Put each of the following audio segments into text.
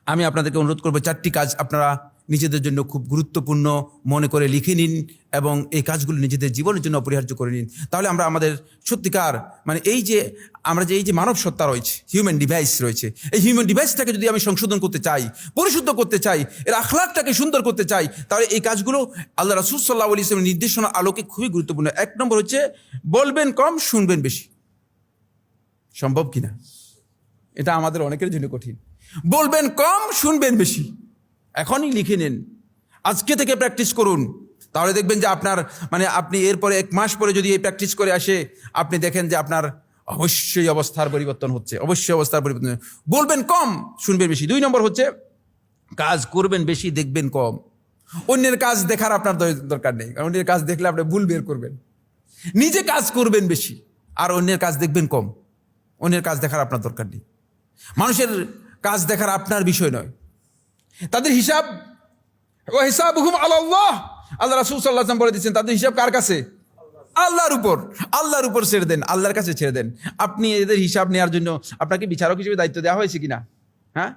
আমি আপনাদেরকে অনুরোধ করবো 4টি কাজ আপনারা নিজেদের জন্য খুব গুরুত্বপূর্ণ মনে করে লিখে নিন এবং এই কাজগুলো নিজেদের জীবনের জন্য অপরিহার্য করে নিন। তাহলে আমরা আমাদের সত্যিকার মানে এই যে মানব সত্তা রয়েছে, হিউম্যান ডিভাইস রয়েছে, এই হিউম্যান ডিভাইসটাকে যদি আমি সংশোধন করতে চাই, পরিশুদ্ধ করতে চাই, এর আখলাকটাকে সুন্দর করতে চাই, তাহলে এই কাজগুলো আল্লাহ রাসূল সাল্লাল্লাহু আলাইহি ওয়াসাল্লামের নির্দেশনার আলোকে খুবই গুরুত্বপূর্ণ। 1 নম্বর হচ্ছে বলবেন কম, শুনবেন বেশি। সম্ভব কিনা? এটা আমাদের অনেকের জন্য কঠিন। বলবেন কম, শুনবেন বেশি। এখনই লিখে নিন, আজকে থেকে প্র্যাকটিস করুন। তাহলে দেখবেন যে আপনার আপনি এরপরে 1 মাস পরে যদি এই প্র্যাকটিস করে আসে, আপনি দেখেন যে আপনার অবশ্যই অবস্থার পরিবর্তন হচ্ছে, অবশ্যই অবস্থার পরিবর্তন। বলবেন কম, শুনবেন বেশি। 2 নম্বর হচ্ছে কাজ করবেন বেশি, দেখবেন কম। অন্যের কাজ দেখার আপনার দরকার নেই, কারণ অন্যের কাজ দেখলে আপনি ভুল বের করবেন। নিজে কাজ করবেন বেশি আর অন্যের কাজ দেখবেন কম। অন্যের কাজ দেখার আপনার দরকার নেই, মানুষের কাজ দেখার আপনার বিষয় নয়। তাদের হিসাব ওয়া হিসাবুহুম আলাল্লাহ, আল্লাহ রাসূল সাল্লাল্লাহু আলাইহি ওয়াসাল্লাম বলে দিয়েছেন তাদের হিসাব কার কাছে? আল্লাহর উপর ছেড়ে দেন, আল্লাহর কাছে ছেড়ে দেন। আপনি এদের হিসাব নেওয়ার জন্য আপনাকে বিচারক হিসেবে দায়িত্ব দেওয়া হয়েছে কিনা? হ্যাঁ,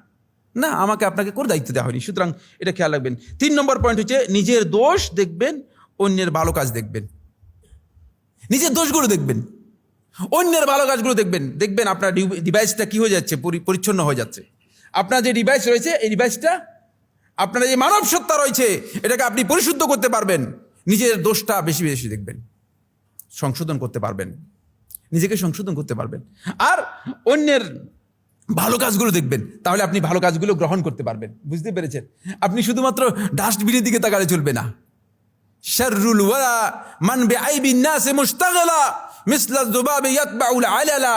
না, আপনাকে কোনো দায়িত্ব দেওয়া হয়নি। সুতরাং এটা খেয়াল রাখবেন। 3 নম্বর পয়েন্ট হচ্ছে নিজের দোষ দেখবেন, অন্যের ভালো কাজ দেখবেন। নিজের দোষগুলো দেখবেন, অন্যের ভালো কাজগুলো দেখবেন। দেখবেন আপনার ডিভাইসটা কি হয়ে যাচ্ছে, পরিচ্ছন্ন হয়ে যাচ্ছে। আপনার যে ডিভাইস রয়েছে, এই ডিভাইসটা আপনার যে মানব সত্তা রয়েছে, এটাকে আপনি পরিশুদ্ধ করতে পারবেন। নিজের দোষটা বেশি বেশি দেখবেন, সংশোধন করতে পারবেন, নিজেকে সংশোধন করতে পারবেন। আর অন্যের ভালো কাজগুলো দেখবেন, তাহলে আপনি ভালো কাজগুলো গ্রহণ করতে পারবেন। বুঝতে পেরেছেন? আপনি শুধুমাত্র ডাস্টবিনের দিকে তাকালে চলবে না। শাররুল ওয়ারা মান বিআইবিন নাস মুশতাগিলা মিসলা যুবাবি ইয়াতবাউল আলালা।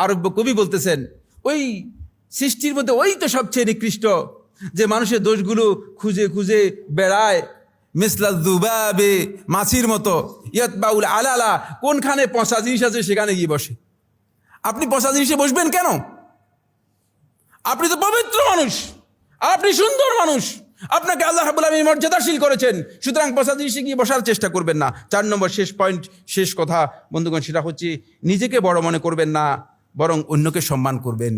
আরব্য কবি বলতেছেন, ওই সৃষ্টির মধ্যে ওই তো সবচেয়ে নিকৃষ্ট, যে মানুষের দোষগুলো খুঁজে খুঁজে বেড়ায়। মিসলা যুবাবে, মাছির মতো। ইয়াতবাউল আলালা, কোনখানে পচা জিনিস আছে সেখানে গিয়ে বসে। আপনি পচা জিনিসে বসবেন কেন? আপনি তো পবিত্র মানুষ, আপনি সুন্দর মানুষ, আপনাকে আল্লাহ রাব্বুল আলামিন মর্যাদাশীল করেছেন। সুতরাং পচা জিনিসে গিয়ে বসার চেষ্টা করবেন না। 4 নম্বর শেষ কথা বন্ধুগণ, সেটা হচ্ছে নিজেকে বড় মনে করবেন না, বরং অন্যকে সম্মান করবেন।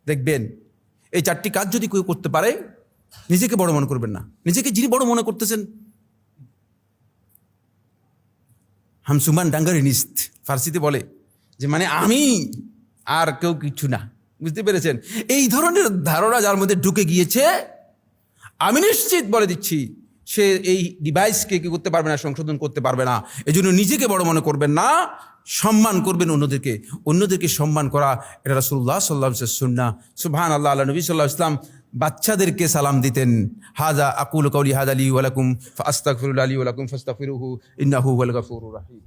দেখবেন এই 4টি কাজ যদি কেউ করতে পারে, নিজেকে বড় মনে করবেন না। নিজেকে যিনি বড় মনে করতেছেন, হামসুমান ডাঙ্গারি নিস্ত ফার্সিতে বলে যে আমি আর কেউ কিছু না। বুঝতে পেরেছেন? এই ধরনের ধারণা যার মধ্যে ঢুকে গিয়েছে, আমি নিশ্চিত বলে দিচ্ছি, সে এই ডিভাইসকে কি করতে পারবে না, সংশোধন করতে পারবে না। এজন্য নিজেকে বড় মনে করবেন না, সম্মান করবেন অন্যদেরকে সম্মান করা এটা রাসূলুল্লাহ সাল্লাল্লাহু আলাইহি ওয়াসাল্লাম সুন্নাহ। সুবহানাল্লাহ। আল্লাহ নবী সাল্লাল্লাহু আলাইহি ওয়াসাল্লাম বাচ্চাদেরকে সালাম দিতেন। হাযা আকুলু কাওলি হাযা লি ওয়া লাকুম ফাস্তাগফিরু লি ওয়া লাকুম ফাস্তাগফিরুহু ইন্নাহু হুয়াল গফুরুর রহিম।